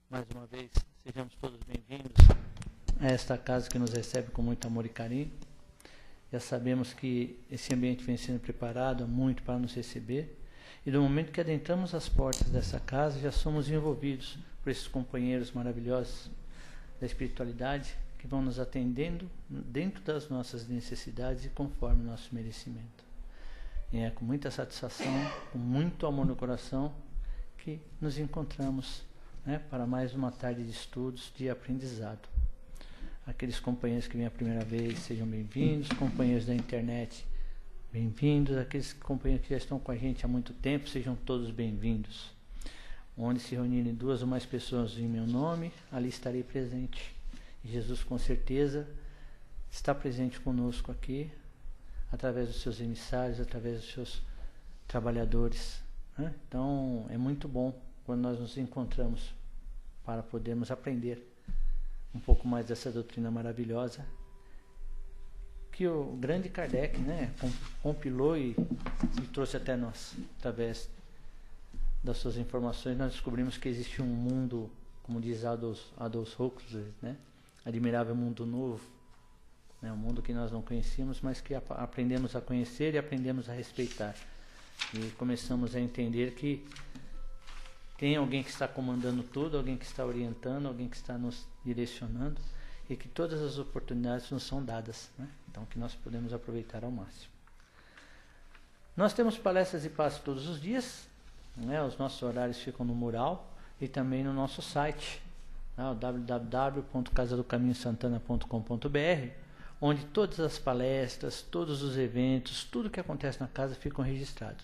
Mais uma vez, sejamos todos bem-vindos a esta casa que nos recebe com muito amor e carinho. Já sabemos que esse ambiente vem sendo preparado há muito para nos receber, e do momento que adentramos as portas dessa casa, já somos envolvidos por esses companheiros maravilhosos da espiritualidade que vão nos atendendo dentro das nossas necessidades e conforme o nosso merecimento. E é com muita satisfação, com muito amor no coração, que nos encontramos, para mais uma tarde de estudos, de aprendizado. Aqueles companheiros que vêm a primeira vez, sejam bem-vindos. Companheiros da internet, bem-vindos. Aqueles companheiros que já estão com a gente há muito tempo, sejam todos bem-vindos. Onde se reunirem 2 ou mais pessoas em meu nome, ali estarei presente. E Jesus, com certeza, está presente conosco aqui, através dos seus emissários, através dos seus trabalhadores. Então, é muito bom quando nós nos encontramos para podermos aprender um pouco mais dessa doutrina maravilhosa que o grande Kardec compilou e trouxe até nós. Através das suas informações, nós descobrimos que existe um mundo, como diz Aldous Huxley, admirável mundo novo, um mundo que nós não conhecíamos, mas que aprendemos a conhecer e aprendemos a respeitar. E começamos a entender que tem alguém que está comandando tudo, alguém que está orientando, alguém que está nos direcionando, e que todas as oportunidades nos são dadas, então que nós podemos aproveitar ao máximo. Nós temos palestras e passos todos os dias, os nossos horários ficam no mural e também no nosso site, o www.casadocaminhosantana.com.br, onde todas as palestras, todos os eventos, tudo que acontece na casa ficam registrados.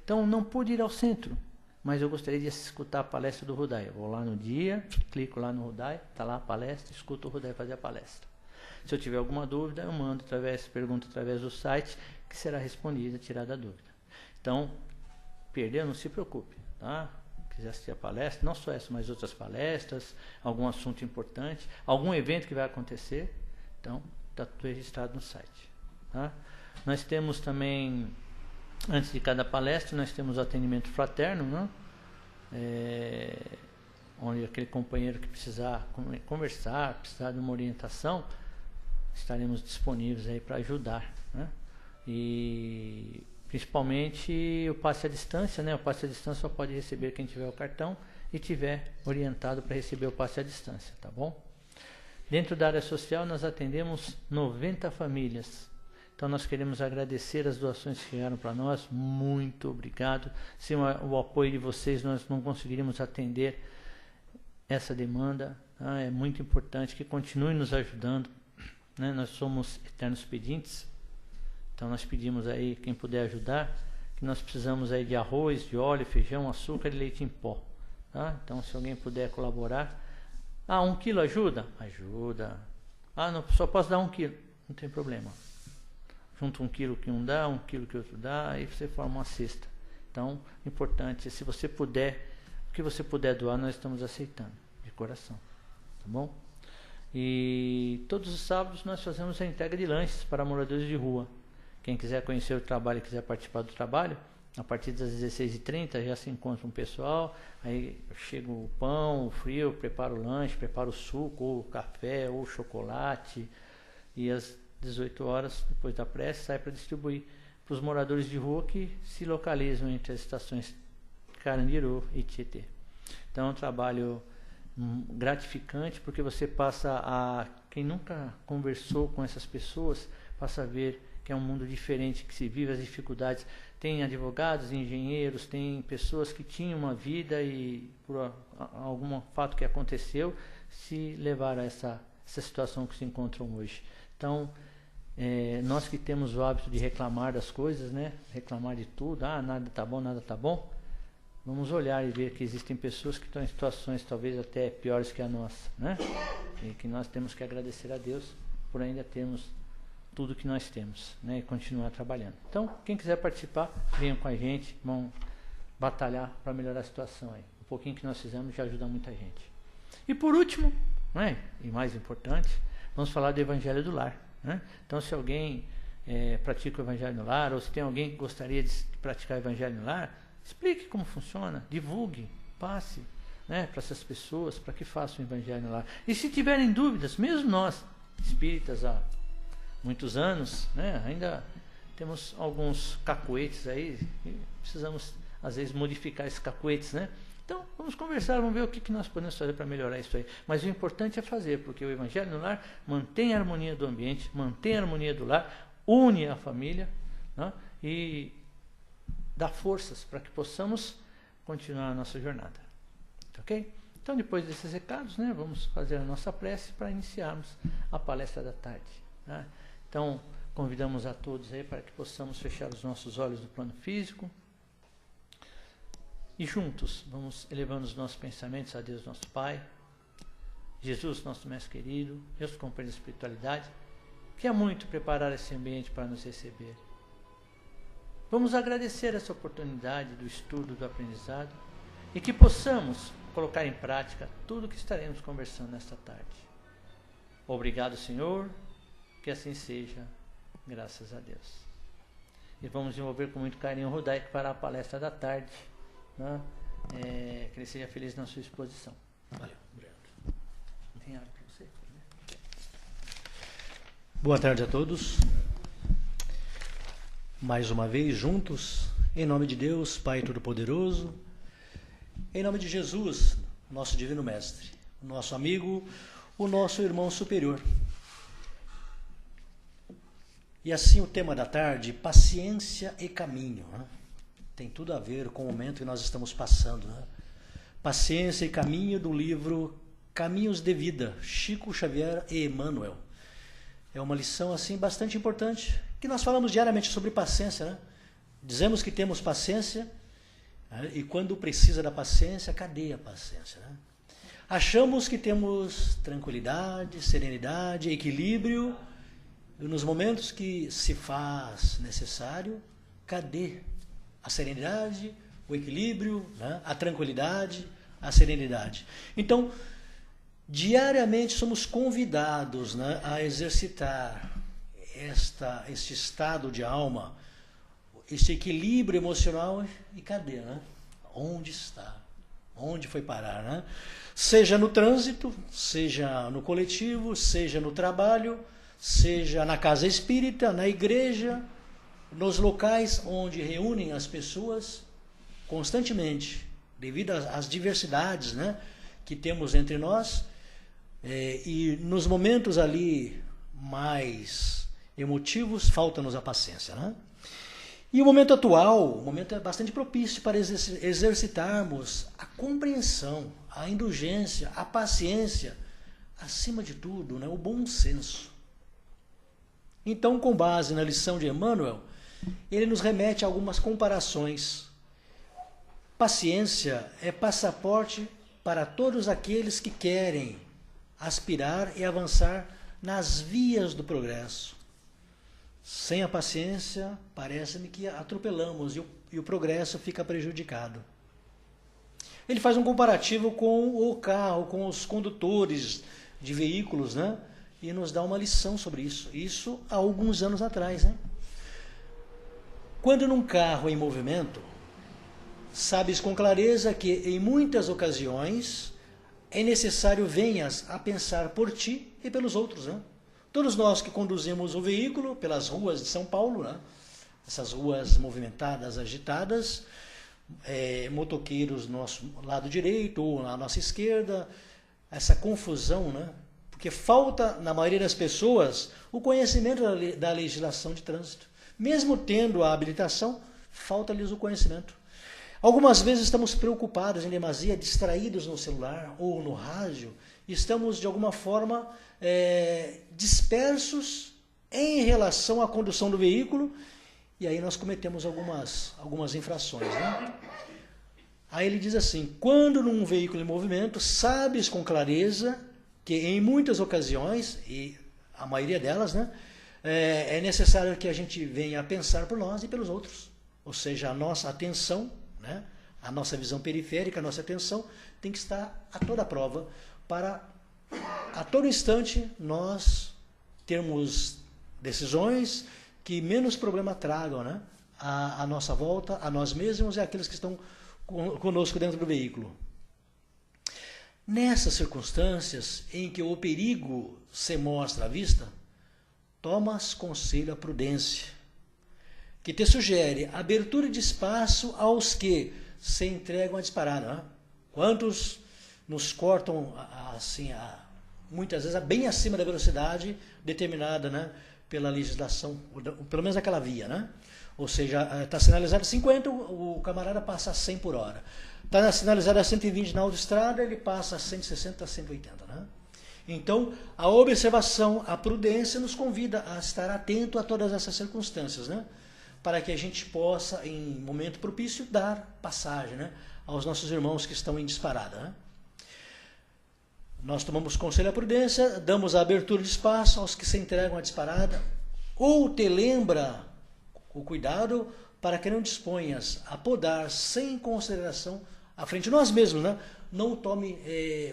Então, não pude ir ao centro, mas eu gostaria de escutar a palestra do Rudai. Eu vou lá no dia, clico lá no Rudai, está lá a palestra, escuto o Rudai fazer a palestra. Se eu tiver alguma dúvida, eu mando pergunta através do site, que será respondida, tirada a dúvida. Então, perdeu, não se preocupe, tá? Quiser assistir a palestra, não só essa, mas outras palestras, algum assunto importante, algum evento que vai acontecer, então, está tudo registrado no site. Tá? Nós temos também, antes de cada palestra, nós temos o atendimento fraterno, onde aquele companheiro que precisar conversar, precisar de uma orientação, estaremos disponíveis aí para ajudar. E principalmente o passe à distância, o passe à distância só pode receber quem tiver o cartão e tiver orientado para receber o passe à distância, tá bom? Dentro da área social, nós atendemos 90 famílias. Então, nós queremos agradecer as doações que chegaram para nós. Muito obrigado. Sem o apoio de vocês, nós não conseguiríamos atender essa demanda. É muito importante que continuem nos ajudando. Nós somos eternos pedintes. Então, nós pedimos aí, quem puder ajudar, que nós precisamos aí de arroz, de óleo, feijão, açúcar e leite em pó. Tá? Então, se alguém puder colaborar. 1 quilo ajuda? Ajuda. Não, só posso dar 1 quilo. Não tem problema. Junta 1 quilo que um dá, 1 quilo que outro dá, aí você forma uma cesta. Então, importante, se você puder, o que você puder doar, nós estamos aceitando, de coração. Tá bom? E todos os sábados nós fazemos a entrega de lanches para moradores de rua. Quem quiser conhecer o trabalho e quiser participar do trabalho, a partir das 16h30 já se encontra um pessoal, aí chega o pão, o frio, prepara o lanche, prepara o suco, ou o café, ou o chocolate, e às 18 horas, depois da prece, sai para distribuir para os moradores de rua que se localizam entre as estações Carandiru e Tietê. Então é um trabalho gratificante, porque você quem nunca conversou com essas pessoas, passa a ver que é um mundo diferente, que se vive as dificuldades. Tem advogados, engenheiros, tem pessoas que tinham uma vida e por algum fato que aconteceu, se levaram a essa situação que se encontram hoje. Então, nós que temos o hábito de reclamar das coisas, reclamar de tudo, nada está bom, nada está bom, vamos olhar e ver que existem pessoas que estão em situações talvez até piores que a nossa, e que nós temos que agradecer a Deus por ainda termos tudo que nós temos, e continuar trabalhando. Então, quem quiser participar, venham com a gente, vão batalhar para melhorar a situação aí. Um pouquinho que nós fizemos já ajuda muita gente. E por último, e mais importante, vamos falar do Evangelho do Lar. Então, se alguém pratica o Evangelho no Lar, ou se tem alguém que gostaria de praticar o Evangelho no Lar, explique como funciona, divulgue, passe. né, para essas pessoas, para que façam o Evangelho no lar. E se tiverem dúvidas, mesmo nós, espíritas há muitos anos, né, ainda temos alguns cacoetes aí, e precisamos às vezes modificar esses cacoetes, né? Então vamos conversar, vamos ver o que nós podemos fazer para melhorar isso aí. Mas o importante é fazer, porque o Evangelho no lar mantém a harmonia do ambiente, mantém a harmonia do lar, une a família, né, e dá forças para que possamos continuar a nossa jornada. Ok? Então, depois desses recados, né, vamos fazer a nossa prece para iniciarmos a palestra da tarde. Né? Então, convidamos a todos aí para que possamos fechar os nossos olhos no plano físico e juntos vamos elevando os nossos pensamentos a Deus nosso Pai, Jesus nosso Mestre querido, meus companheiros de espiritualidade, que há muito preparar esse ambiente para nos receber. Vamos agradecer essa oportunidade do estudo, do aprendizado e que possamos colocar em prática tudo o que estaremos conversando nesta tarde. Obrigado, Senhor, que assim seja, graças a Deus. E vamos envolver com muito carinho o Rudaico para a palestra da tarde, né? Que ele seja feliz na sua exposição. Valeu, obrigado. Tem água para você? Né? Boa tarde a todos. Mais uma vez juntos, em nome de Deus, Pai Todo-Poderoso, em nome de Jesus, nosso Divino Mestre, o nosso amigo, o nosso irmão superior. E assim o tema da tarde, paciência e caminho, né? Tem tudo a ver com o momento que nós estamos passando, né? Paciência e caminho, do livro Caminhos de Vida, Chico Xavier e Emmanuel. É uma lição assim bastante importante, que nós falamos diariamente sobre paciência, né? Dizemos que temos paciência, né? E quando precisa da paciência, cadê a paciência, né? Achamos que temos tranquilidade, serenidade, equilíbrio, e nos momentos que se faz necessário, cadê a serenidade, o equilíbrio, né? A tranquilidade, a serenidade? Então, diariamente somos convidados, né, a exercitar este estado de alma, este equilíbrio emocional. E cadê, né? Onde está? Onde foi parar, né? Seja no trânsito, seja no coletivo, seja no trabalho, seja na casa espírita, na igreja, nos locais onde reúnem as pessoas constantemente, devido às diversidades, né, que temos entre nós. E nos momentos ali mais emotivos, falta-nos a paciência, né? E o momento atual, o momento é bastante propício para exercitarmos a compreensão, a indulgência, a paciência, acima de tudo, né, o bom senso. Então, com base na lição de Emmanuel, ele nos remete a algumas comparações. Paciência é passaporte para todos aqueles que querem aspirar e avançar nas vias do progresso. Sem a paciência, parece-me que atropelamos e o progresso fica prejudicado. Ele faz um comparativo com o carro, com os condutores de veículos, né? E nos dá uma lição sobre isso. Isso há alguns anos atrás, né? Quando num carro em movimento, sabes com clareza que em muitas ocasiões é necessário venhas a pensar por ti e pelos outros, né? Todos nós que conduzimos o veículo pelas ruas de São Paulo, né? Essas ruas movimentadas, agitadas, motoqueiros no nosso lado direito ou na nossa esquerda, essa confusão, né? Porque falta, na maioria das pessoas, o conhecimento da legislação de trânsito. Mesmo tendo a habilitação, falta-lhes o conhecimento. Algumas vezes estamos preocupados em demasia, distraídos no celular ou no rádio, estamos de alguma forma dispersos em relação à condução do veículo, e aí nós cometemos algumas infrações, né? Aí ele diz assim: quando num veículo em movimento, sabes com clareza que em muitas ocasiões, e a maioria delas, né, é necessário que a gente venha a pensar por nós e pelos outros. Ou seja, a nossa atenção, né, a nossa visão periférica, a nossa atenção tem que estar a toda prova para, a todo instante, nós termos decisões que menos problema tragam, né, a nossa volta, a nós mesmos e àqueles que estão conosco dentro do veículo. Nessas circunstâncias em que o perigo se mostra à vista, tomas conselho à prudência, que te sugere abertura de espaço aos que se entregam à disparada. Né? Quantos nos cortam assim, muitas vezes bem acima da velocidade determinada, né, pela legislação, pelo menos aquela via, né? Ou seja, está sinalizado 50, o camarada passa a 100 por hora. Está sinalizado a 120 na autoestrada, ele passa a 160 a 180. Né? Então, a observação, a prudência nos convida a estar atento a todas essas circunstâncias, né? Para que a gente possa, em momento propício, dar passagem, né, aos nossos irmãos que estão em disparada. Né? Nós tomamos conselho à prudência, damos a abertura de espaço aos que se entregam à disparada, ou te lembra o cuidado para que não disponhas a podar sem consideração à frente de nós mesmos, né? Não tome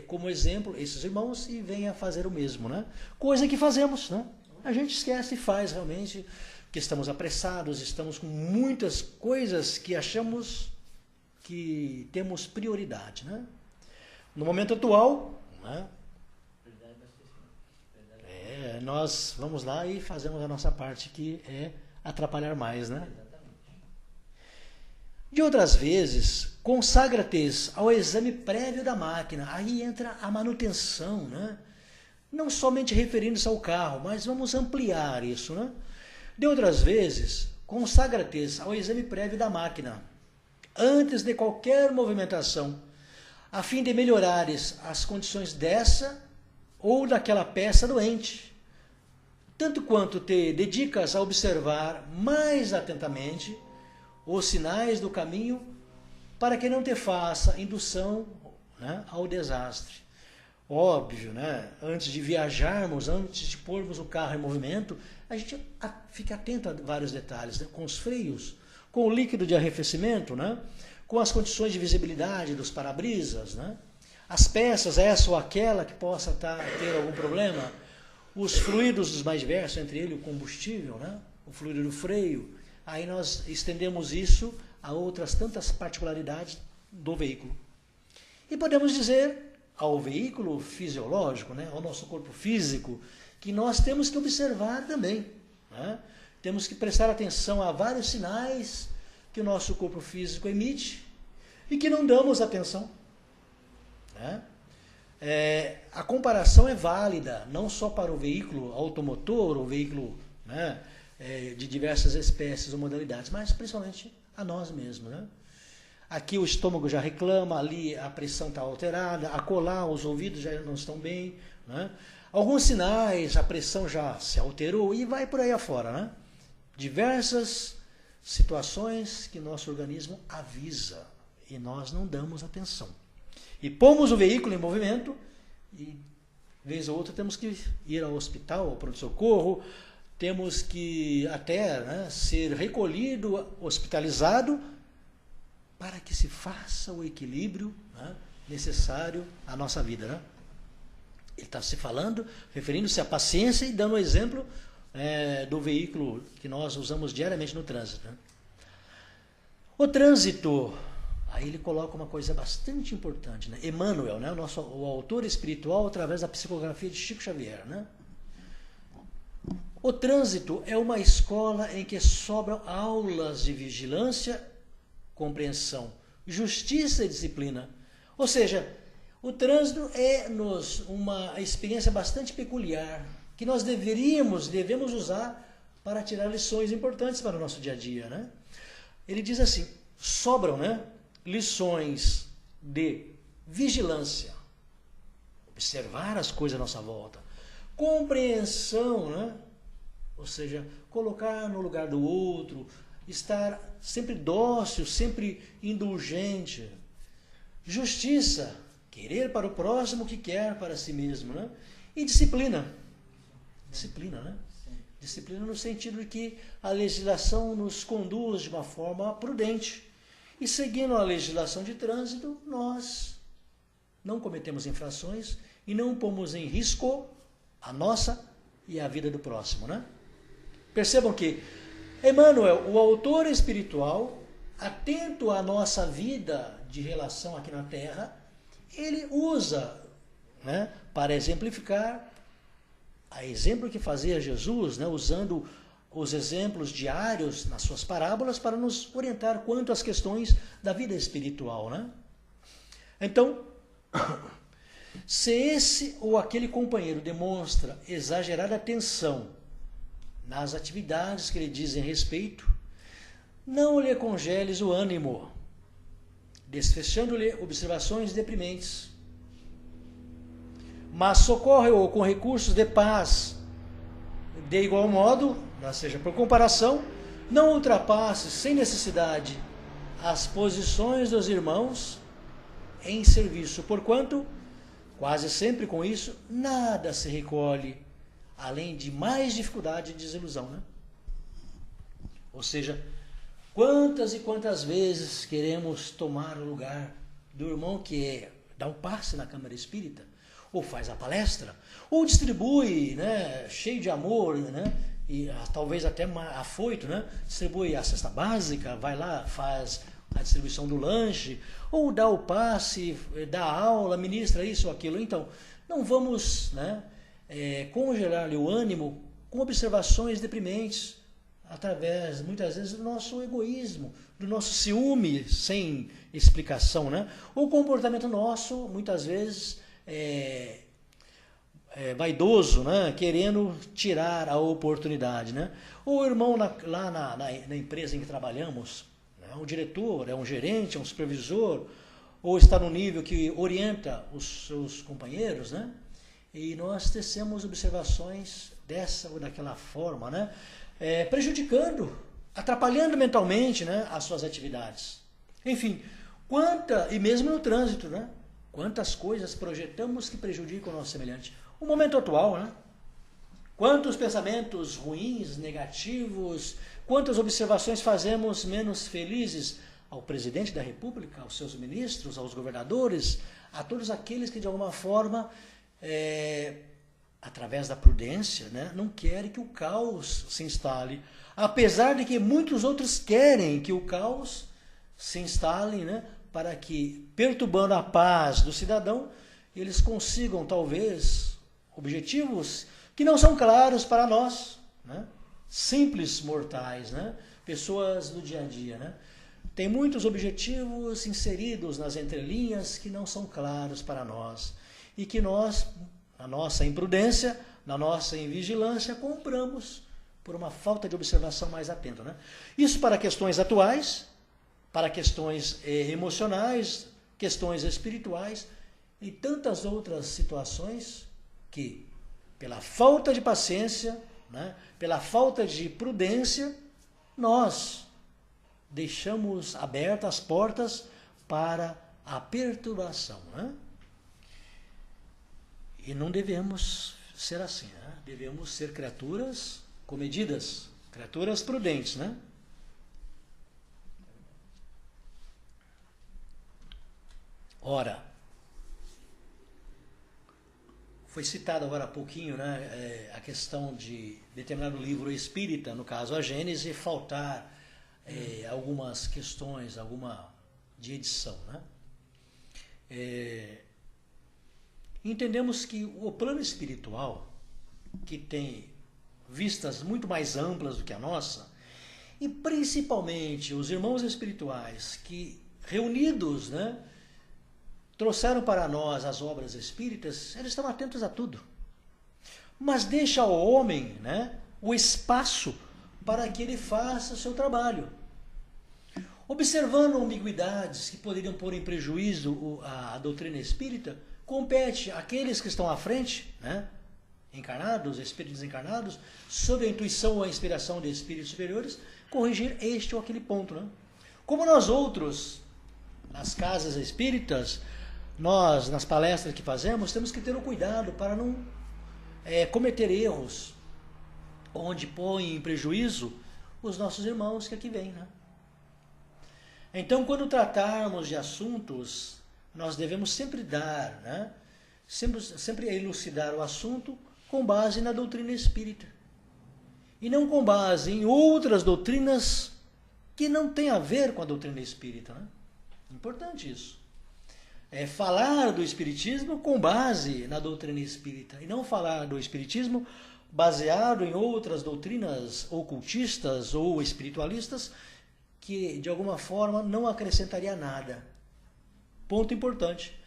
como exemplo esses irmãos e venha fazer o mesmo, né? Coisa que fazemos, né? A gente esquece e faz realmente, que estamos apressados, estamos com muitas coisas que achamos que temos prioridade, né? No momento atual, né? Nós vamos lá e fazemos a nossa parte, que é atrapalhar mais, né? De outras vezes, consagra-te ao exame prévio da máquina. Aí entra a manutenção, né? Não somente referindo-se ao carro, mas vamos ampliar isso, né? De outras vezes, consagra-te ao exame prévio da máquina, antes de qualquer movimentação, a fim de melhorares as condições dessa ou daquela peça doente, tanto quanto te dedicas a observar mais atentamente os sinais do caminho, para que não te faça indução, né, ao desastre. Óbvio, né? Antes de viajarmos, antes de pormos o carro em movimento, a gente fica atento a vários detalhes, né? Com os freios, com o líquido de arrefecimento, né? Com as condições de visibilidade dos para-brisas, né? As peças, essa ou aquela que possa ter algum problema, os fluidos dos mais diversos, entre eles o combustível, né? O fluido do freio. Aí nós estendemos isso a outras tantas particularidades do veículo. E podemos dizer ao veículo fisiológico, né, ao nosso corpo físico, que nós temos que observar também. Né? Temos que prestar atenção a vários sinais que o nosso corpo físico emite e que não damos atenção. Né? A comparação é válida, não só para o veículo automotor, ou veículo, né, de diversas espécies ou modalidades, mas principalmente a nós mesmos. Né? Aqui o estômago já reclama, ali a pressão está alterada, acolá os ouvidos já não estão bem. Né? Alguns sinais, a pressão já se alterou e vai por aí afora. Né? Diversas situações que nosso organismo avisa e nós não damos atenção. E pomos o veículo em movimento e, vez ou outra, temos que ir ao hospital, ao pronto-socorro, temos que até, né, ser recolhido, hospitalizado, para que se faça o equilíbrio, né, necessário à nossa vida. Né? Ele está se falando, referindo-se à paciência e dando o exemplo do veículo que nós usamos diariamente no trânsito. Né? O trânsito, aí ele coloca uma coisa bastante importante. Né? Emmanuel, né, o autor espiritual, através da psicografia de Chico Xavier. Né? O trânsito é uma escola em que sobram aulas de vigilância, compreensão, justiça e disciplina. Ou seja, o trânsito é-nos uma experiência bastante peculiar, que nós devemos usar para tirar lições importantes para o nosso dia a dia. Né? Ele diz assim, sobram, né, lições de vigilância, observar as coisas à nossa volta, compreensão, né? Ou seja, colocar no lugar do outro, estar sempre dócil, sempre indulgente. Justiça, querer para o próximo o que quer para si mesmo. Né? E disciplina. Disciplina, né? Disciplina no sentido de que a legislação nos conduz de uma forma prudente. E seguindo a legislação de trânsito, nós não cometemos infrações e não pomos em risco a nossa e a vida do próximo. Né? Percebam que Emmanuel, o autor espiritual, atento à nossa vida de relação aqui na Terra, ele usa, né, para exemplificar, a exemplo que fazia Jesus, né, usando os exemplos diários nas suas parábolas para nos orientar quanto às questões da vida espiritual, né? Então, se esse ou aquele companheiro demonstra exagerada atenção nas atividades que lhe dizem respeito, não lhe congeles o ânimo, desfechando-lhe observações deprimentes, mas socorre-o com recursos de paz. De igual modo, ou seja, por comparação, não ultrapasse sem necessidade as posições dos irmãos em serviço, porquanto, quase sempre com isso, nada se recolhe, além de mais dificuldade e desilusão, né? Ou seja, quantas e quantas vezes queremos tomar o lugar do irmão que dá um passe na Câmara Espírita, ou faz a palestra, ou distribui, né, cheio de amor, né, e talvez até afoito, né, distribui a cesta básica, vai lá, faz a distribuição do lanche, ou dá o passe, dá aula, ministra isso ou aquilo. Então, não vamos, né, congelar-lhe o ânimo com observações deprimentes, através, muitas vezes, do nosso egoísmo, do nosso ciúme sem explicação, né? O comportamento nosso, muitas vezes, vaidoso, né? Querendo tirar a oportunidade, né? O irmão lá na empresa em que trabalhamos, é um diretor, é um gerente, é um supervisor, ou está no nível que orienta os seus companheiros, né? E nós tecemos observações dessa ou daquela forma, né? Prejudicando, atrapalhando mentalmente, né, as suas atividades. Enfim, e mesmo no trânsito, né? Quantas coisas projetamos que prejudicam o nosso semelhante. O momento atual, né? Quantos pensamentos ruins, negativos, quantas observações fazemos menos felizes ao presidente da República, aos seus ministros, aos governadores, a todos aqueles que de alguma forma, através da prudência, né, não querem que o caos se instale, apesar de que muitos outros querem que o caos se instale, né, para que, perturbando a paz do cidadão, eles consigam, talvez, objetivos que não são claros para nós, né, simples mortais, né, pessoas do dia a dia, né. Tem muitos objetivos inseridos nas entrelinhas que não são claros para nós e que nós, na nossa imprudência, na nossa invigilância, compramos por uma falta de observação mais atenta, né? Isso para questões atuais, para questões emocionais, questões espirituais e tantas outras situações que, pela falta de paciência, né, pela falta de prudência, nós deixamos abertas as portas para a perturbação, né? E não devemos ser assim, né? Devemos ser criaturas comedidas, criaturas prudentes, né? Ora, foi citado agora há pouquinho, né, a questão de determinado livro espírita, no caso a Gênese, faltar algumas questões, alguma de edição, né? Entendemos que o plano espiritual, que tem vistas muito mais amplas do que a nossa, e principalmente os irmãos espirituais que, reunidos, né, trouxeram para nós as obras espíritas, eles estão atentos a tudo. Mas deixa ao homem, né, o espaço para que ele faça o seu trabalho. Observando ambiguidades que poderiam pôr em prejuízo a doutrina espírita, compete àqueles que estão à frente, né, encarnados, espíritos encarnados, sob a intuição ou a inspiração de espíritos superiores, corrigir este ou aquele ponto, né? Como nós outros, nas casas espíritas, nós, nas palestras que fazemos, temos que ter o cuidado para não cometer erros onde põe em prejuízo os nossos irmãos que aqui vêm, né? Então, quando tratarmos de assuntos, nós devemos sempre dar, né, sempre elucidar o assunto com base na doutrina espírita. E não com base em outras doutrinas que não têm a ver com a doutrina espírita, né? Importante isso. é falar do Espiritismo com base na doutrina espírita, e não falar do Espiritismo baseado em outras doutrinas ocultistas ou espiritualistas que, de alguma forma, não acrescentaria nada. Ponto importante.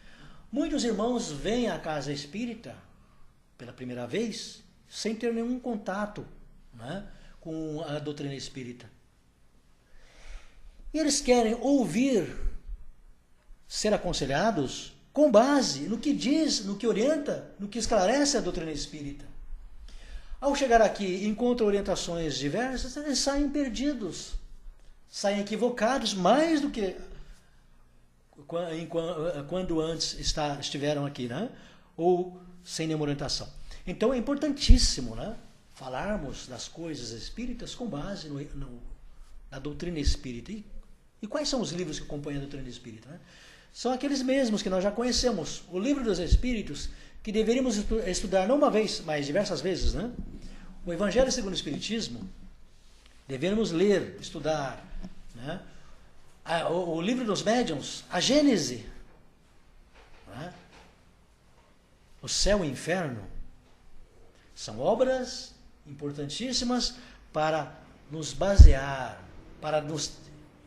Muitos irmãos vêm à casa espírita pela primeira vez sem ter nenhum contato, né, com a doutrina espírita. E eles querem ouvir, ser aconselhados com base no que diz, no que orienta, no que esclarece a doutrina espírita. Ao chegar aqui e encontram orientações diversas, eles saem perdidos, saem equivocados mais do que quando antes estiveram aqui, né? Ou sem nenhuma orientação. Então é importantíssimo, né, falarmos das coisas espíritas com base na doutrina espírita. E quais são os livros que acompanham a doutrina espírita? Né? São aqueles mesmos que nós já conhecemos. O Livro dos Espíritos, que deveríamos estudar não uma vez, mas diversas vezes. Né? O Evangelho segundo o Espiritismo, devemos ler, estudar. Né? O Livro dos Médiuns, a Gênese. Né? O Céu e o Inferno. São obras importantíssimas para nos basear, para nos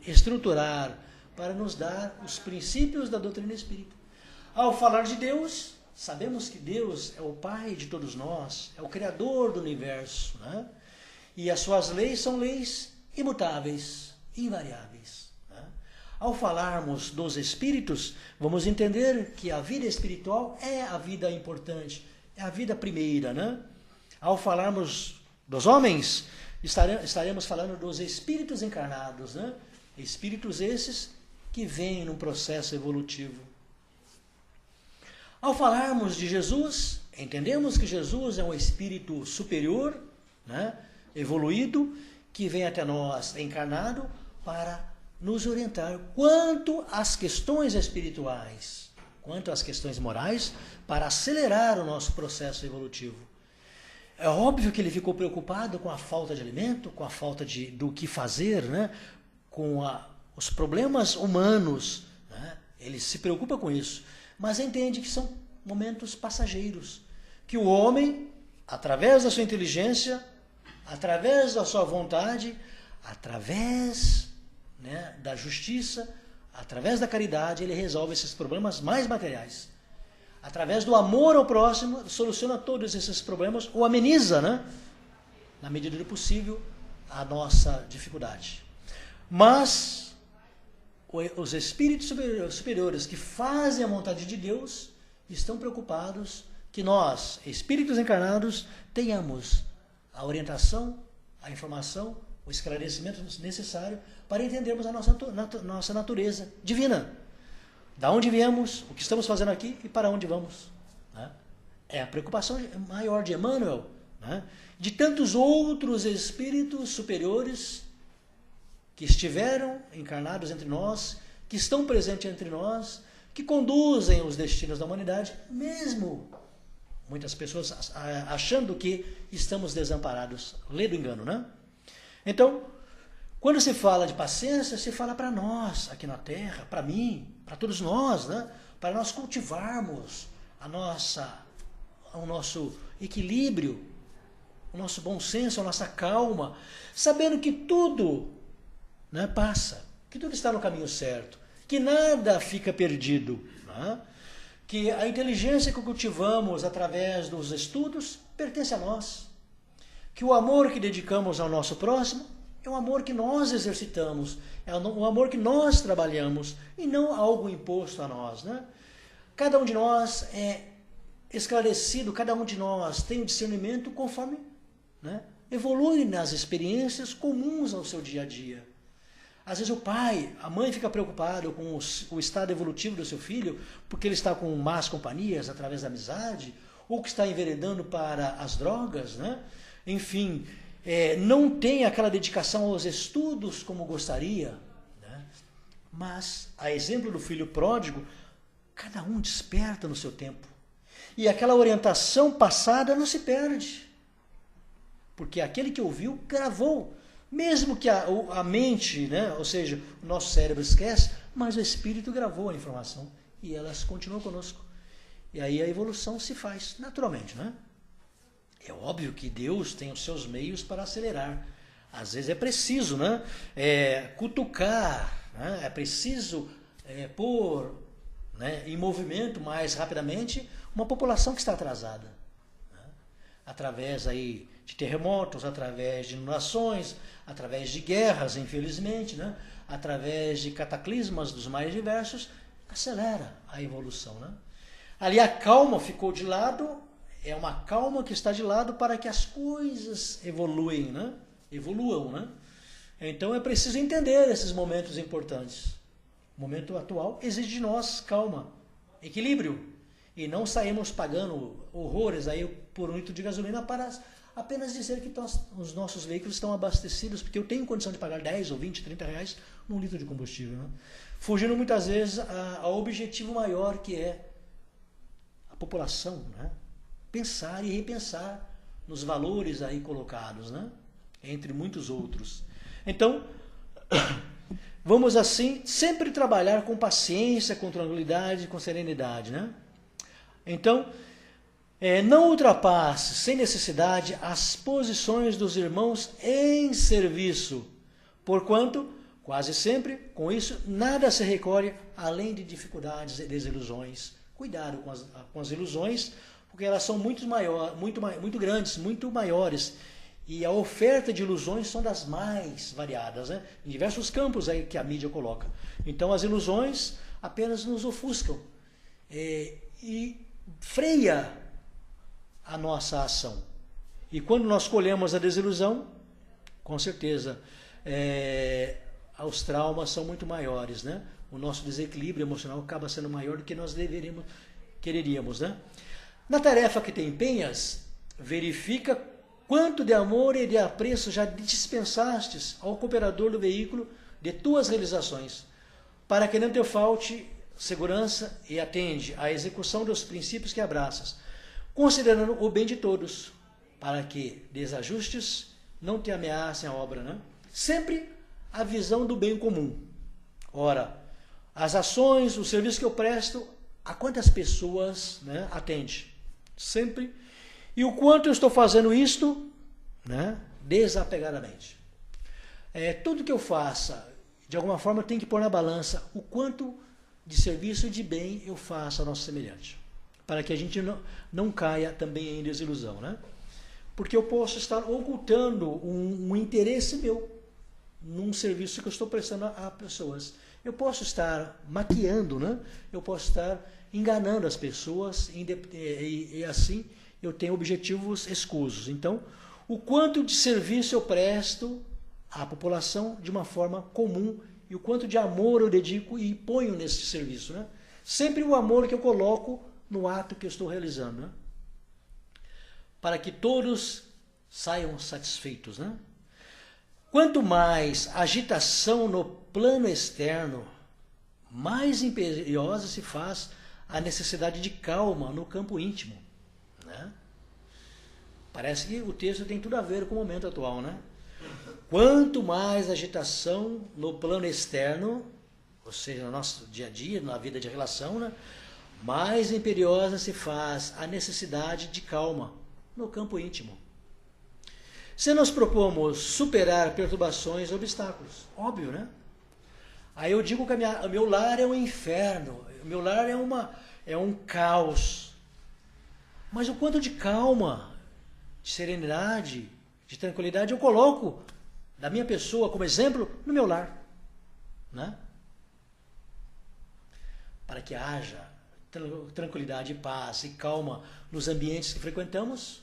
estruturar, para nos dar os princípios da doutrina espírita. Ao falar de Deus, sabemos que Deus é o Pai de todos nós, é o Criador do universo, né? E as suas leis são leis imutáveis, invariáveis. Né? Ao falarmos dos espíritos, vamos entender que a vida espiritual é a vida importante, é a vida primeira, né? Ao falarmos dos homens, estaremos falando dos espíritos encarnados, né? Espíritos esses que vêm num processo evolutivo. Ao falarmos de Jesus, entendemos que Jesus é um espírito superior, né? Evoluído, que vem até nós encarnado para nos orientar quanto às questões espirituais, quanto às questões morais, para acelerar o nosso processo evolutivo. É óbvio que ele ficou preocupado com a falta de alimento, com a falta do que fazer, né? Com os problemas humanos. Né? Ele se preocupa com isso, mas entende que são momentos passageiros, que o homem, através da sua inteligência, através da sua vontade, através, né, da justiça, através da caridade, ele resolve esses problemas mais materiais. Através do amor ao próximo, soluciona todos esses problemas ou ameniza, né, na medida do possível, a nossa dificuldade. Mas os espíritos superiores que fazem a vontade de Deus estão preocupados que nós, espíritos encarnados, tenhamos a orientação, a informação, o esclarecimento necessário para entendermos a nossa natureza divina. Da onde viemos, o que estamos fazendo aqui e para onde vamos. Né? É a preocupação maior de Emmanuel, né? De tantos outros espíritos superiores que estiveram encarnados entre nós, que estão presentes entre nós, que conduzem os destinos da humanidade, mesmo muitas pessoas achando que estamos desamparados. Lê do engano, né? Então, quando se fala de paciência, se fala para nós, aqui na Terra, para mim, para todos nós, né? Para nós cultivarmos o nosso equilíbrio, o nosso bom senso, a nossa calma, sabendo que tudo, né, passa, que tudo está no caminho certo, que nada fica perdido, né? Que a inteligência que cultivamos através dos estudos pertence a nós, que o amor que dedicamos ao nosso próximo é um amor que nós exercitamos, é um amor que nós trabalhamos e não algo imposto a nós, né? Cada um de nós é esclarecido, cada um de nós tem um discernimento conforme, né, evolui nas experiências comuns ao seu dia a dia. Às vezes o pai, a mãe fica preocupado com o estado evolutivo do seu filho, porque ele está com más companhias através da amizade, ou que está enveredando para as drogas, né? Enfim, não tem aquela dedicação aos estudos como gostaria, né? Mas, a exemplo do filho pródigo, cada um desperta no seu tempo. E aquela orientação passada não se perde. Porque aquele que ouviu, gravou. Mesmo que a mente, né, ou seja, o nosso cérebro esquece, mas o espírito gravou a informação e elas continuam conosco. E aí a evolução se faz naturalmente, né? É óbvio que Deus tem os seus meios para acelerar. Às vezes é preciso, né? Cutucar, né? É preciso pôr, né, em movimento mais rapidamente uma população que está atrasada, né? Através aí de terremotos, através de inundações, através de guerras, infelizmente, né? Através de cataclismas dos mais diversos, acelera a evolução, né? Ali a calma ficou de lado, é uma calma que está de lado para que as coisas evoluem, né? Evoluam, né? Então é preciso entender esses momentos importantes. O momento atual exige de nós calma, equilíbrio, e não saímos pagando horrores aí por 1 litro de gasolina para apenas dizer que os nossos veículos estão abastecidos, porque eu tenho condição de pagar 10 ou 20, 30 reais num litro de combustível, né? Fugindo muitas vezes ao objetivo maior, que é a população, né? Pensar e repensar nos valores aí colocados, né? Entre muitos outros. Então, vamos assim sempre trabalhar com paciência, com tranquilidade, com serenidade, né? Então, não ultrapasse sem necessidade as posições dos irmãos em serviço, porquanto, quase sempre, com isso, nada se recolhe além de dificuldades e desilusões. Cuidado com as ilusões, porque elas são muito grandes, muito maiores. E a oferta de ilusões são das mais variadas, né? Em diversos campos aí que a mídia coloca. Então as ilusões apenas nos ofuscam e freia a nossa ação. E quando nós colhemos a desilusão, com certeza, os traumas são muito maiores, né? O nosso desequilíbrio emocional acaba sendo maior do que nós quereríamos, né? Na tarefa que te empenhas, verifica quanto de amor e de apreço já dispensastes ao cooperador do veículo de tuas realizações, para que não te falte segurança e atende à execução dos princípios que abraças, considerando o bem de todos, para que desajustes não te ameacem a obra, né? Sempre a visão do bem comum. Ora, as ações, o serviço que eu presto, a quantas pessoas, né, atende? Sempre. E o quanto eu estou fazendo isto, né, desapegadamente. Tudo que eu faça, de alguma forma, eu tenho que pôr na balança o quanto de serviço e de bem eu faço ao nosso semelhante, para que a gente não caia também em desilusão, né? Porque eu posso estar ocultando um interesse meu num serviço que eu estou prestando a pessoas. Eu posso estar maquiando, né? Eu posso estar enganando as pessoas e assim eu tenho objetivos escusos. Então, o quanto de serviço eu presto à população de uma forma comum e o quanto de amor eu dedico e ponho nesse serviço, né? Sempre o amor que eu coloco no ato que eu estou realizando, né? Para que todos saiam satisfeitos, né? Quanto mais agitação no plano externo, mais imperiosa se faz a necessidade de calma no campo íntimo, né? Parece que o texto tem tudo a ver com o momento atual, né? Quanto mais agitação no plano externo, ou seja, no nosso dia a dia, na vida de relação, né, mais imperiosa se faz a necessidade de calma no campo íntimo. Se nós propomos superar perturbações e obstáculos, óbvio, né? Aí eu digo que o meu lar é um inferno, o meu lar é um caos. Mas o quanto de calma, de serenidade, de tranquilidade eu coloco da minha pessoa como exemplo no meu lar, né? Para que haja tranquilidade, paz e calma nos ambientes que frequentamos,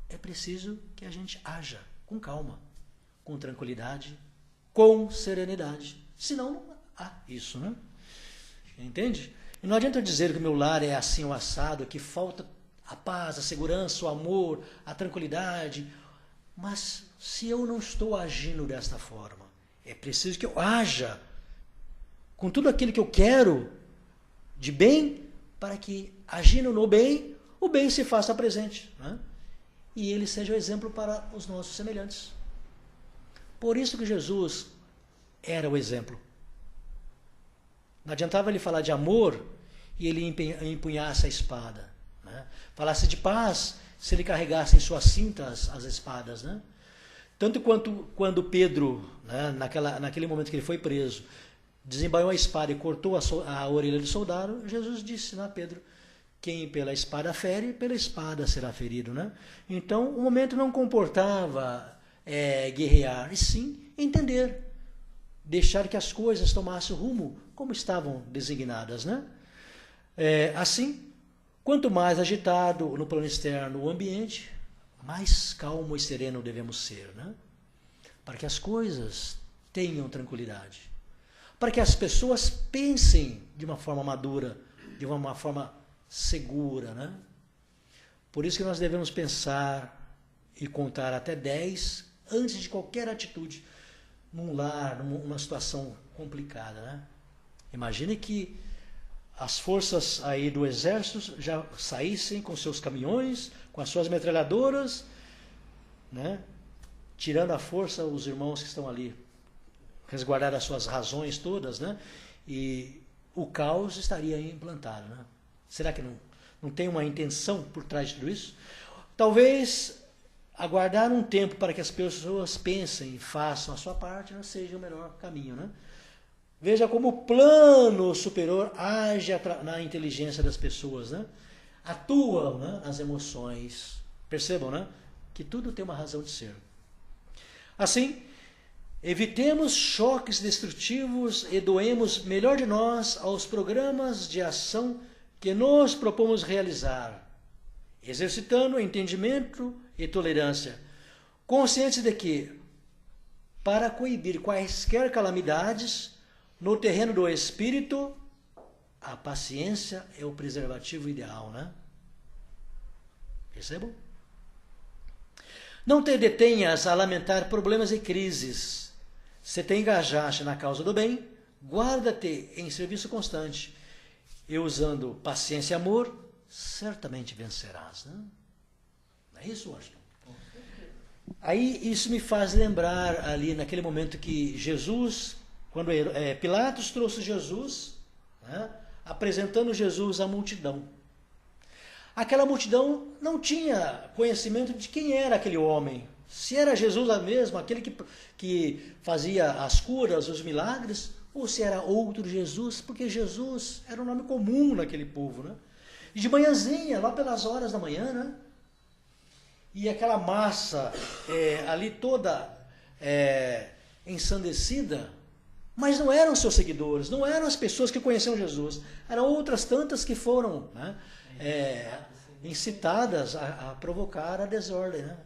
é preciso que a gente haja com calma, com tranquilidade, com serenidade. Senão não há isso, né? Entende? E não adianta dizer que o meu lar é assim o assado, que falta a paz, a segurança, o amor, a tranquilidade. Mas se eu não estou agindo desta forma, é preciso que eu haja com tudo aquilo que eu quero de bem, para que, agindo no bem, o bem se faça presente, né? E ele seja o exemplo para os nossos semelhantes. Por isso que Jesus era o exemplo. Não adiantava ele falar de amor e ele empunhasse a espada, né? Falasse de paz se ele carregasse em suas cintas as espadas, né? Tanto quanto quando Pedro, né, naquele momento que ele foi preso, desembainhou a espada e cortou a orelha do soldado, Jesus disse, né, Pedro, quem pela espada fere, pela espada será ferido, né? Então, o momento não comportava guerrear, e sim entender, deixar que as coisas tomassem o rumo como estavam designadas, né? Assim, quanto mais agitado no plano externo o ambiente, mais calmo e sereno devemos ser, né? Para que as coisas tenham tranquilidade, para que as pessoas pensem de uma forma madura, de uma forma segura, né? Por isso que nós devemos pensar e contar até 10 antes de qualquer atitude num lar, numa situação complicada, né? Imagine que as forças aí do exército já saíssem com seus caminhões, com as suas metralhadoras, né? Tirando à força os irmãos que estão ali, resguardar as suas razões todas, né? E o caos estaria implantado, né? Será que não tem uma intenção por trás de tudo isso? Talvez aguardar um tempo para que as pessoas pensem e façam a sua parte, né, seja o melhor caminho, né? Veja como o plano superior age na inteligência das pessoas, né? Atua, né, nas emoções. Percebam, né? Que tudo tem uma razão de ser. Assim, evitemos choques destrutivos e doemos melhor de nós aos programas de ação que nos propomos realizar, exercitando entendimento e tolerância, conscientes de que, para coibir quaisquer calamidades, no terreno do espírito, a paciência é o preservativo ideal, né? Percebam? Não te detenhas a lamentar problemas e crises. Se te engajaste na causa do bem, guarda-te em serviço constante. E usando paciência e amor, certamente vencerás, né? Não é isso, Washington? Aí isso me faz lembrar ali naquele momento que Jesus, quando Pilatos trouxe Jesus, né, apresentando Jesus à multidão. Aquela multidão não tinha conhecimento de quem era aquele homem. Se era Jesus mesmo, aquele que fazia as curas, os milagres, ou se era outro Jesus, porque Jesus era um nome comum naquele povo, né? E de manhãzinha, lá pelas horas da manhã, né? E aquela massa ali toda ensandecida, mas não eram seus seguidores, não eram as pessoas que conheciam Jesus, eram outras tantas que foram, né, incitadas a provocar a desordem, né?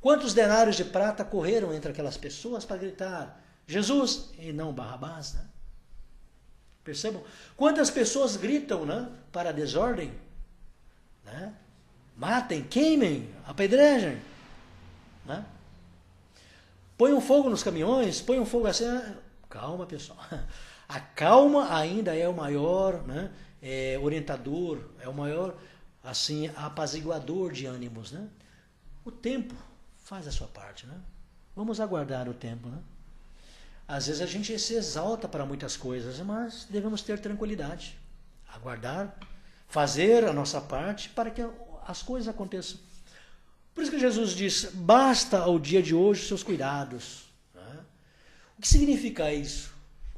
Quantos denários de prata correram entre aquelas pessoas para gritar Jesus e não Barrabás, né? Percebam? Quantas pessoas gritam, né, para a desordem, né? Matem, queimem, apedrejem, né? Põem fogo nos caminhões, põem fogo assim. Calma, pessoal. A calma ainda é o maior, né, orientador, é o maior assim apaziguador de ânimos, né? O tempo faz a sua parte, né? Vamos aguardar o tempo, né? Às vezes a gente se exalta para muitas coisas, mas devemos ter tranquilidade, aguardar, fazer a nossa parte para que as coisas aconteçam. Por isso que Jesus diz, basta ao dia de hoje seus cuidados, né? O que significa isso?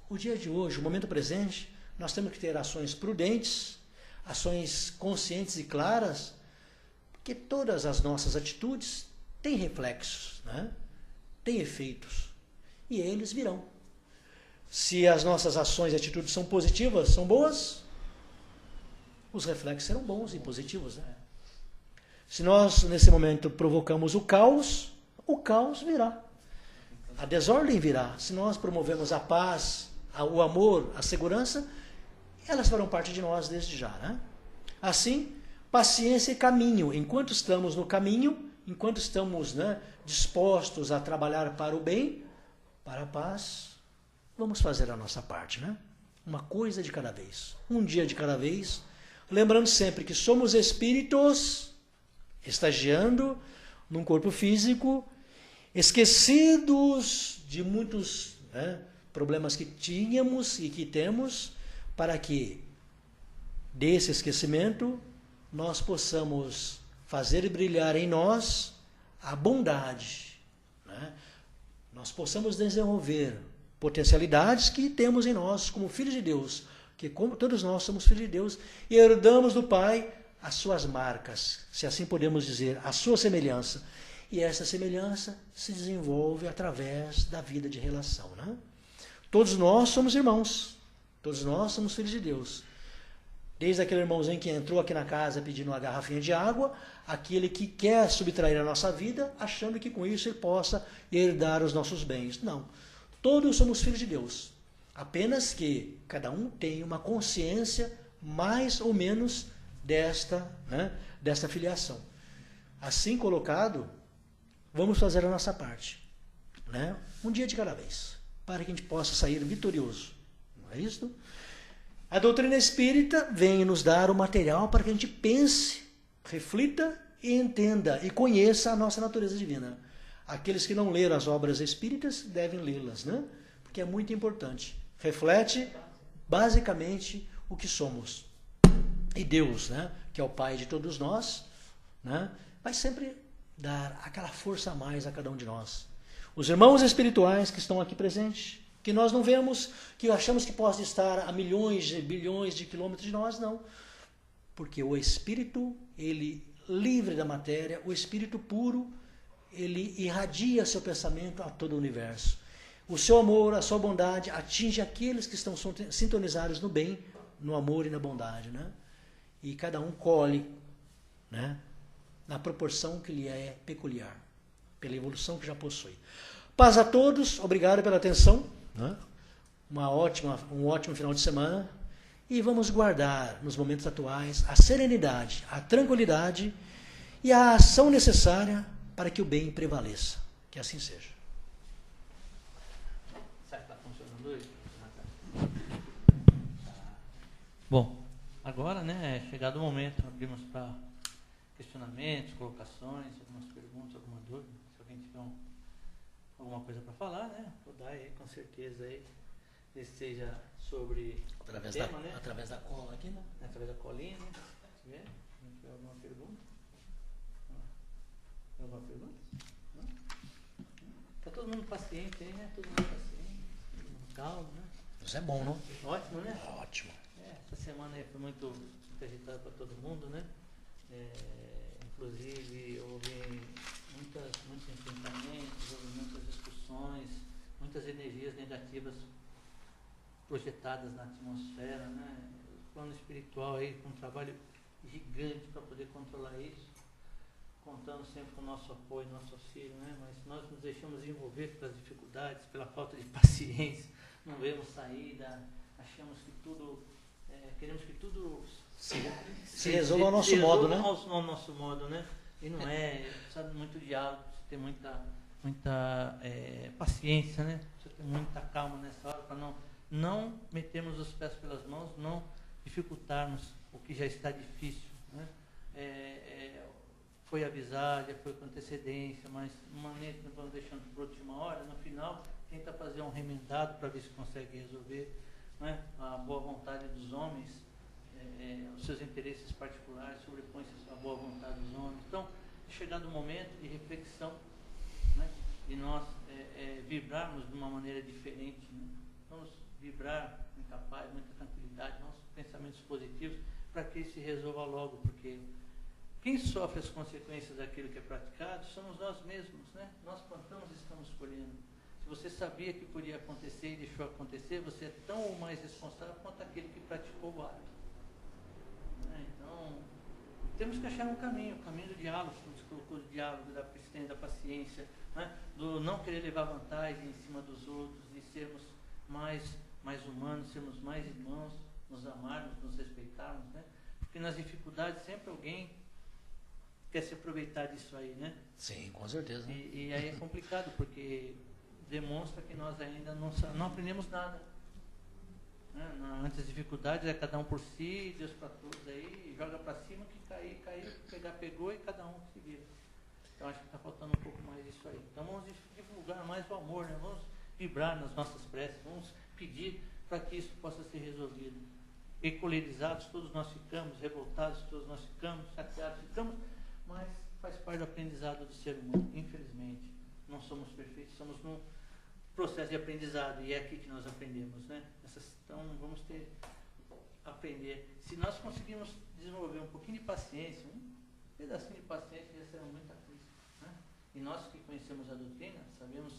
O dia de hoje, o momento presente, nós temos que ter ações prudentes, ações conscientes e claras, porque todas as nossas atitudes têm reflexos, né? Têm efeitos, e eles virão. Se as nossas ações e atitudes são positivas, são boas, os reflexos serão bons e positivos, né? Se nós, nesse momento, provocamos o caos virá. A desordem virá. Se nós promovemos a paz, o amor, a segurança, elas farão parte de nós desde já, né? Assim, paciência e caminho. Enquanto estamos no caminho, enquanto estamos, né, dispostos a trabalhar para o bem, para a paz, vamos fazer a nossa parte, né? Uma coisa de cada vez, um dia de cada vez, lembrando sempre que somos espíritos estagiando num corpo físico, esquecidos de muitos, né, problemas que tínhamos e que temos, para que desse esquecimento nós possamos fazer brilhar em nós a bondade, né? Nós possamos desenvolver potencialidades que temos em nós como filhos de Deus, que como todos nós somos filhos de Deus e herdamos do Pai as suas marcas, se assim podemos dizer, a sua semelhança. E essa semelhança se desenvolve através da vida de relação, né? Todos nós somos irmãos, todos nós somos filhos de Deus. Desde aquele irmãozinho que entrou aqui na casa pedindo uma garrafinha de água, aquele que quer subtrair a nossa vida, achando que com isso ele possa herdar os nossos bens. Não, todos somos filhos de Deus, apenas que cada um tem uma consciência mais ou menos desta filiação. Assim colocado, vamos fazer a nossa parte, né? Um dia de cada vez, para que a gente possa sair vitorioso. Não é isso? A doutrina espírita vem nos dar o material para que a gente pense, reflita e entenda e conheça a nossa natureza divina. Aqueles que não leram as obras espíritas devem lê-las, né? Porque é muito importante. Reflete basicamente o que somos. E Deus, né, que é o Pai de todos nós, né, vai sempre dar aquela força a mais a cada um de nós. Os irmãos espirituais que estão aqui presentes, que nós não vemos, que achamos que possam estar a milhões, bilhões de quilômetros de nós, não. Porque o Espírito, ele livre da matéria, o Espírito puro, ele irradia seu pensamento a todo o universo. O seu amor, a sua bondade atinge aqueles que estão sintonizados no bem, no amor e na bondade, né? E cada um colhe, né, na proporção que lhe é peculiar, pela evolução que já possui. Paz a todos, obrigado pela atenção, né? Um ótimo final de semana, e vamos guardar nos momentos atuais a serenidade, a tranquilidade e a ação necessária para que o bem prevaleça. Que assim seja. Será que está funcionando hoje? Bom, agora, né, é chegado o momento, abrimos para questionamentos, colocações, algumas perguntas, alguma dúvida. Se alguém tiver alguma coisa para falar, né, vou dar aí, com certeza aí, seja sobre Através o tema, né? Através da cola aqui, né? Através da colinha, né? Se tiver alguma pergunta? Tem alguma pergunta? Não? Tá todo mundo paciente aí, né? Todo mundo paciente, todo mundo calmo, né? Isso é bom, não? Ótimo, né? Ótimo. Essa semana aí foi muito agitada para todo mundo, né? Inclusive houve muitos enfrentamentos, houve muitas discussões, muitas energias negativas projetadas na atmosfera, né? O plano espiritual aí com um trabalho gigante para poder controlar isso, contando sempre com o nosso apoio, nosso auxílio, né? Mas nós nos deixamos envolver pelas dificuldades, pela falta de paciência, não vemos saída, achamos que tudo, queremos que tudo se resolva ao nosso modo, né? Ao nosso modo, né? E não é, precisa de muito diálogo, precisa ter muita paciência, né? Precisa ter muita calma nessa hora para não metermos os pés pelas mãos, não dificultarmos o que já está difícil, né? Foi avisar, já foi com antecedência, mas de maneira que nós vamos deixando por última hora, no final tenta fazer um remendado para ver se consegue resolver, né? A boa vontade dos homens, os seus interesses particulares sobrepõem-se à boa vontade dos homens. Então, chegado o momento de reflexão, né? De nós vibrarmos de uma maneira diferente, né? Vamos vibrar muita paz, muita tranquilidade, nossos pensamentos positivos, para que isso se resolva logo, porque quem sofre as consequências daquilo que é praticado somos nós mesmos, né? Nós plantamos e estamos colhendo. Se você sabia que podia acontecer e deixou acontecer, você é tão ou mais responsável quanto aquele que praticou o ato. Então, temos que achar um caminho, o caminho do diálogo, como se colocou, do diálogo, da persistência, da paciência, né? Do não querer levar vantagem em cima dos outros, de sermos mais humanos, sermos mais irmãos, nos amarmos, nos respeitarmos, né? Porque nas dificuldades sempre alguém quer se aproveitar disso aí, né? Sim, com certeza. E aí é complicado, porque demonstra que nós ainda não aprendemos nada. Antes das dificuldades é cada um por si, Deus para todos aí, joga para cima, que cair, pegar, pegou e cada um se vira. Então acho que está faltando um pouco mais disso aí. Então vamos divulgar mais o amor, né? Vamos vibrar nas nossas preces, vamos pedir para que isso possa ser resolvido. Ecolerizados todos nós ficamos, revoltados todos nós ficamos, chateados ficamos, mas faz parte do aprendizado do ser humano, infelizmente. Não somos perfeitos, somos num processo de aprendizado, e é aqui que nós aprendemos, né? Então vamos aprender. Se nós conseguirmos desenvolver um pouquinho de paciência, um pedacinho de paciência, já será muita coisa, né? E nós que conhecemos a doutrina, sabemos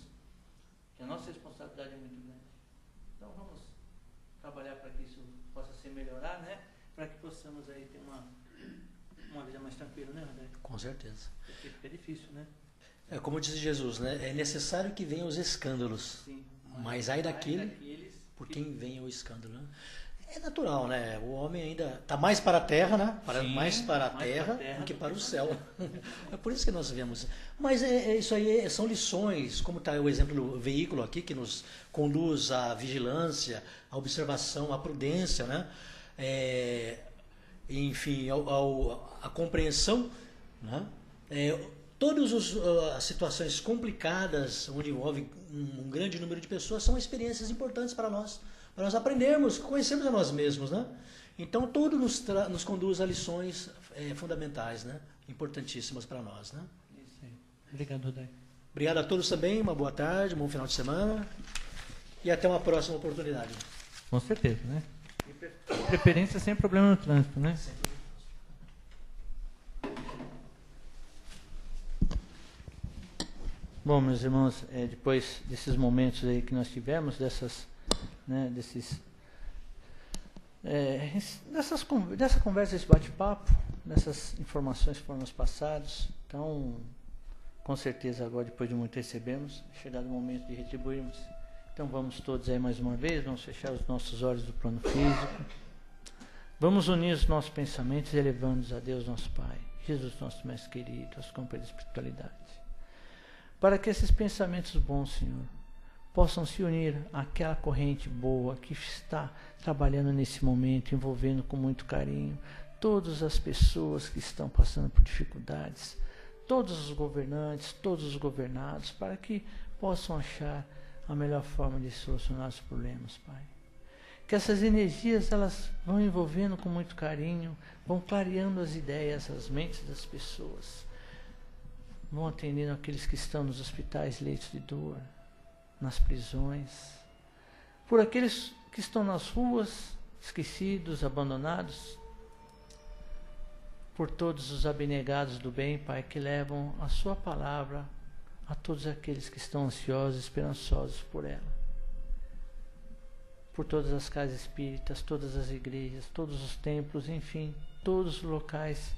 que a nossa responsabilidade é muito grande. Então vamos trabalhar para que isso possa se melhorar, né? Para que possamos aí ter uma vida mais tranquila, né, André? Com certeza. Porque fica difícil, né? É como disse Jesus, né? É necessário que venham os escândalos. Sim. Mas ai daquele por quem vem o escândalo, né? É natural, né? O homem ainda está mais para a terra, né? Sim, mais para a terra do que para o céu. É por isso que nós vemos. Mas isso aí são lições, como está o exemplo do veículo aqui, que nos conduz à vigilância, à observação, à prudência, né? Enfim, à compreensão, né? Todas as situações complicadas, onde envolve um grande número de pessoas, são experiências importantes para nós aprendermos, conhecermos a nós mesmos, né? Então, tudo nos conduz a lições fundamentais, né? Importantíssimas para nós, né? Isso aí. Obrigado, Rodai. Obrigado a todos também, uma boa tarde, um bom final de semana e até uma próxima oportunidade. Com certeza, né? Preferência sem problema no trânsito, né? Bom, meus irmãos, depois desses momentos aí que nós tivemos, dessa conversa, desse bate-papo, dessas informações que foram nos passadas, então, com certeza agora, depois de muito recebemos, é chegado o momento de retribuirmos. Então vamos todos aí mais uma vez, vamos fechar os nossos olhos do plano físico, vamos unir os nossos pensamentos, elevando-os a Deus nosso Pai, Jesus nosso Mestre querido, as companhias da espiritualidade, para que esses pensamentos bons, Senhor, possam se unir àquela corrente boa que está trabalhando nesse momento, envolvendo com muito carinho todas as pessoas que estão passando por dificuldades, todos os governantes, todos os governados, para que possam achar a melhor forma de solucionar os problemas, Pai. Que essas energias elas vão envolvendo com muito carinho, vão clareando as ideias, as mentes das pessoas, vão atendendo aqueles que estão nos hospitais, leitos de dor, nas prisões, por aqueles que estão nas ruas, esquecidos, abandonados, por todos os abnegados do bem, Pai, que levam a sua palavra a todos aqueles que estão ansiosos, esperançosos por ela, por todas as casas espíritas, todas as igrejas, todos os templos, enfim, todos os locais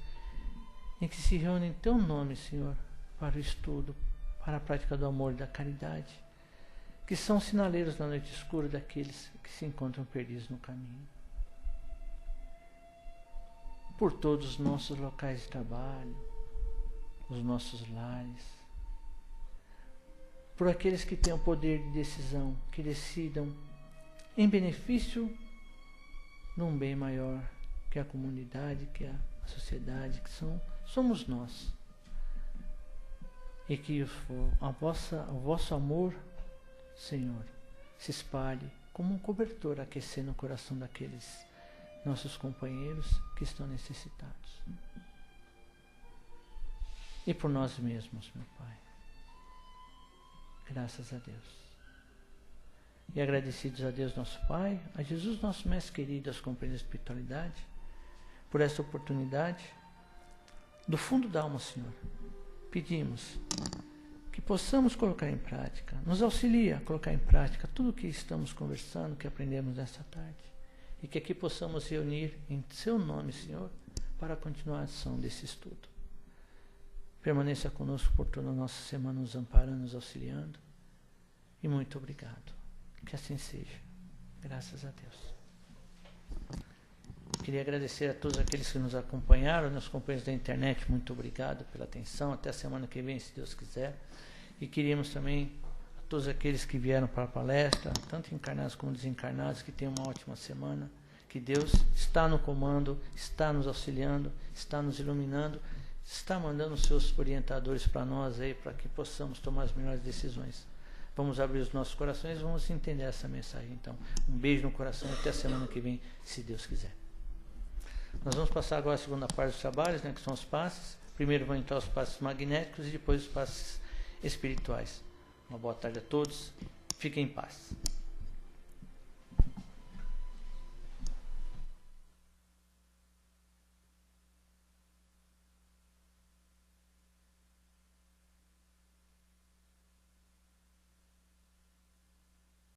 em que se reúnem em Teu nome, Senhor, para o estudo, para a prática do amor e da caridade, que são sinaleiros na noite escura daqueles que se encontram perdidos no caminho. Por todos os nossos locais de trabalho, os nossos lares, por aqueles que têm o poder de decisão, que decidam em benefício de um bem maior, que é a comunidade, que é a sociedade, que somos nós. E que o vosso amor, Senhor, se espalhe como um cobertor, aquecendo o coração daqueles nossos companheiros que estão necessitados. E por nós mesmos, meu Pai. Graças a Deus. E agradecidos a Deus nosso Pai, a Jesus nosso Mestre querido, as companhias da espiritualidade, por essa oportunidade, do fundo da alma, Senhor, pedimos que possamos colocar em prática, nos auxilia a colocar em prática tudo o que estamos conversando, que aprendemos nesta tarde, e que aqui possamos reunir em Seu nome, Senhor, para a continuação desse estudo. Permaneça conosco por toda a nossa semana, nos amparando, nos auxiliando, e muito obrigado. Que assim seja. Graças a Deus. Queria agradecer a todos aqueles que nos acompanharam, meus companheiros da internet, muito obrigado pela atenção. Até a semana que vem, se Deus quiser. E queríamos também a todos aqueles que vieram para a palestra, tanto encarnados como desencarnados, que tenham uma ótima semana. Que Deus está no comando, está nos auxiliando, está nos iluminando, está mandando os seus orientadores para nós aí, para que possamos tomar as melhores decisões. vamos abrir os nossos corações e vamos entender essa mensagem. Então, um beijo no coração, até a semana que vem, se Deus quiser. Nós vamos passar agora a segunda parte dos trabalhos, né, que são os passes. Primeiro vão entrar os passes magnéticos e depois os passes espirituais. Uma boa tarde a todos. Fiquem em paz.